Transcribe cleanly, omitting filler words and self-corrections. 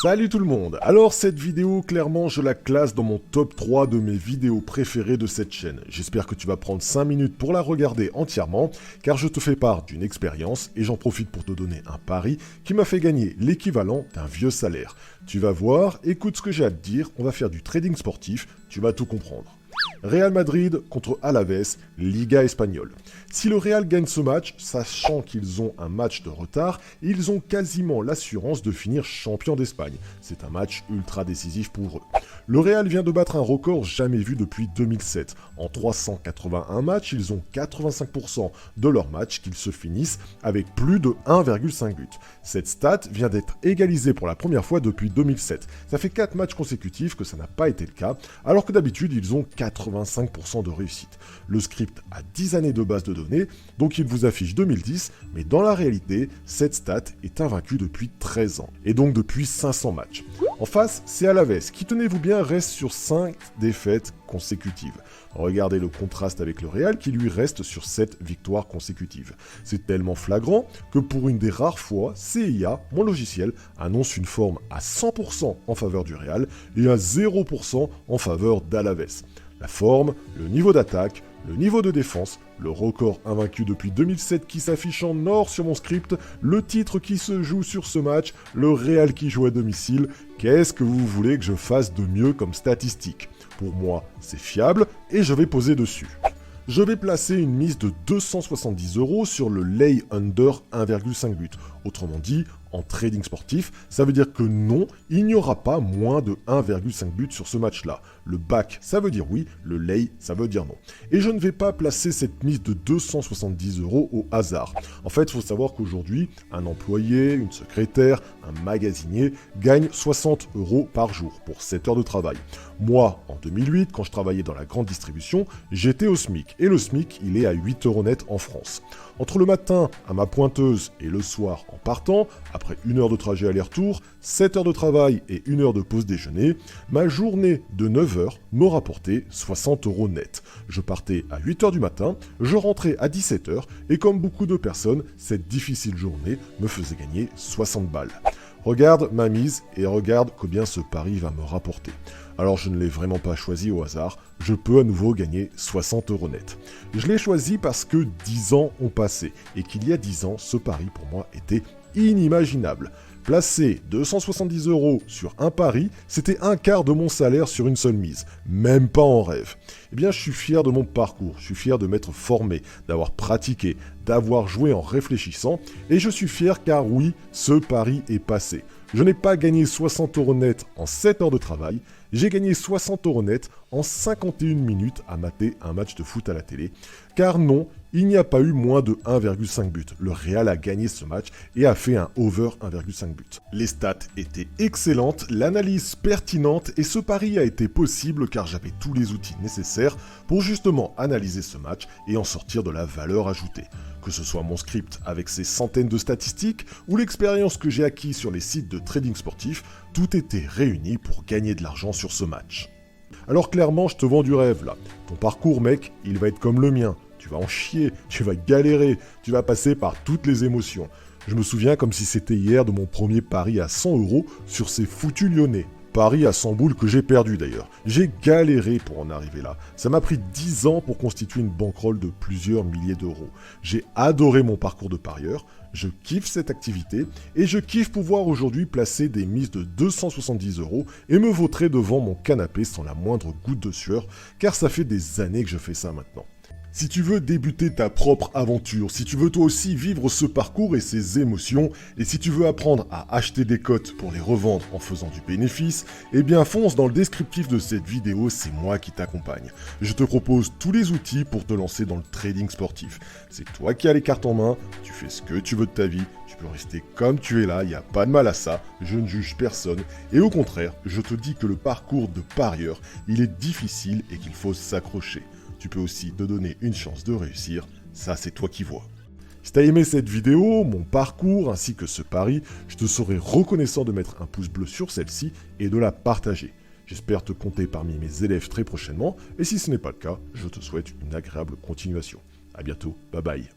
Salut tout le monde. Alors cette vidéo, clairement, je la classe dans mon top 3 de mes vidéos préférées de cette chaîne. J'espère que tu vas prendre 5 minutes pour la regarder entièrement, car je te fais part d'une expérience et j'en profite pour te donner un pari qui m'a fait gagner l'équivalent d'un vieux salaire. Tu vas voir, écoute ce que j'ai à te dire, on va faire du trading sportif, tu vas tout comprendre. Real Madrid contre Alaves, Liga espagnole. Si le Real gagne ce match, sachant qu'ils ont un match de retard, ils ont quasiment l'assurance de finir champion d'Espagne. C'est un match ultra décisif pour eux. Le Real vient de battre un record jamais vu depuis 2007. En 381 matchs, ils ont 85% de leurs matchs qu'ils se finissent avec plus de 1,5 buts. Cette stat vient d'être égalisée pour la première fois depuis 2007. Ça fait 4 matchs consécutifs que ça n'a pas été le cas, alors que d'habitude, ils ont 85% de réussite. Le script a 10 années de base de données, donc il vous affiche 2010, mais dans la réalité, cette stat est invaincue depuis 13 ans, et donc depuis 500 matchs. En face, c'est Alaves, qui, tenez-vous bien, reste sur 5 défaites consécutives. Regardez le contraste avec le Real, qui lui reste sur 7 victoires consécutives. C'est tellement flagrant que pour une des rares fois, CIA, mon logiciel, annonce une forme à 100% en faveur du Real et à 0% en faveur d'Alaves. La forme, le niveau d'attaque, le niveau de défense, le record invaincu depuis 2007 qui s'affiche en or sur mon script, le titre qui se joue sur ce match, le Real qui joue à domicile, qu'est-ce que vous voulez que je fasse de mieux comme statistique? Pour moi, c'est fiable et je vais poser dessus. Je vais placer une mise de 270 € sur le lay under 1,5 but. Autrement dit, en trading sportif, ça veut dire que non, il n'y aura pas moins de 1,5 but sur ce match-là. Le back, ça veut dire oui, le lay, ça veut dire non. Et je ne vais pas placer cette mise de 270 € au hasard. En fait, il faut savoir qu'aujourd'hui, un employé, une secrétaire, un magasinier gagne 60 € par jour pour 7 heures de travail. Moi, en 2008, quand je travaillais dans la grande distribution, j'étais au SMIC. Et le SMIC, il est à 8 € net en France. Entre le matin à ma pointeuse et le soir en partant, après 1 heure de trajet aller-retour, 7 heures de travail et 1 heure de pause déjeuner, ma journée de 9 heures me rapportait 60 € net. Je partais à 8 heures du matin, je rentrais à 17 heures et comme beaucoup de personnes, cette difficile journée me faisait gagner 60 balles. Regarde ma mise et regarde combien ce pari va me rapporter. Alors je ne l'ai vraiment pas choisi au hasard, je peux à nouveau gagner 60 € net. Je l'ai choisi parce que 10 ans ont passé et qu'il y a 10 ans, ce pari pour moi était inimaginable. Placer 270 € sur un pari, c'était un quart de mon salaire sur une seule mise. Même pas en rêve. Eh bien, je suis fier de mon parcours, je suis fier de m'être formé, d'avoir pratiqué, d'avoir joué en réfléchissant, et je suis fier car oui, ce pari est passé. Je n'ai pas gagné 60 € net en 7 heures de travail, j'ai gagné 60 € net en 51 minutes à mater un match de foot à la télé. Car non, il n'y a pas eu moins de 1,5 but. Le Real a gagné ce match et a fait un over 1,5 but. Les stats étaient excellentes, l'analyse pertinente et ce pari a été possible car j'avais tous les outils nécessaires pour justement analyser ce match et en sortir de la valeur ajoutée. Que ce soit mon script avec ses centaines de statistiques ou l'expérience que j'ai acquise sur les sites de trading sportif, tout était réuni pour gagner de l'argent sur ce match. Alors clairement, je te vends du rêve là. Ton parcours, mec, il va être comme le mien. Tu vas en chier, tu vas galérer, tu vas passer par toutes les émotions. Je me souviens comme si c'était hier de mon premier pari à 100 € sur ces foutus Lyonnais. Pari à 100 boules que j'ai perdu d'ailleurs. J'ai galéré pour en arriver là. Ça m'a pris 10 ans pour constituer une bankroll de plusieurs milliers d'euros. J'ai adoré mon parcours de parieur, je kiffe cette activité et je kiffe pouvoir aujourd'hui placer des mises de 270 € et me vautrer devant mon canapé sans la moindre goutte de sueur car ça fait des années que je fais ça maintenant. Si tu veux débuter ta propre aventure, si tu veux toi aussi vivre ce parcours et ces émotions, et si tu veux apprendre à acheter des cotes pour les revendre en faisant du bénéfice, eh bien fonce dans le descriptif de cette vidéo, c'est moi qui t'accompagne. Je te propose tous les outils pour te lancer dans le trading sportif. C'est toi qui as les cartes en main, tu fais ce que tu veux de ta vie, tu peux rester comme tu es là, il n'y a pas de mal à ça, je ne juge personne, et au contraire, je te dis que le parcours de parieur, il est difficile et qu'il faut s'accrocher. Tu peux aussi te donner une chance de réussir, ça c'est toi qui vois. Si t'as aimé cette vidéo, mon parcours ainsi que ce pari, je te serai reconnaissant de mettre un pouce bleu sur celle-ci et de la partager. J'espère te compter parmi mes élèves très prochainement, et si ce n'est pas le cas, je te souhaite une agréable continuation. A bientôt, bye bye.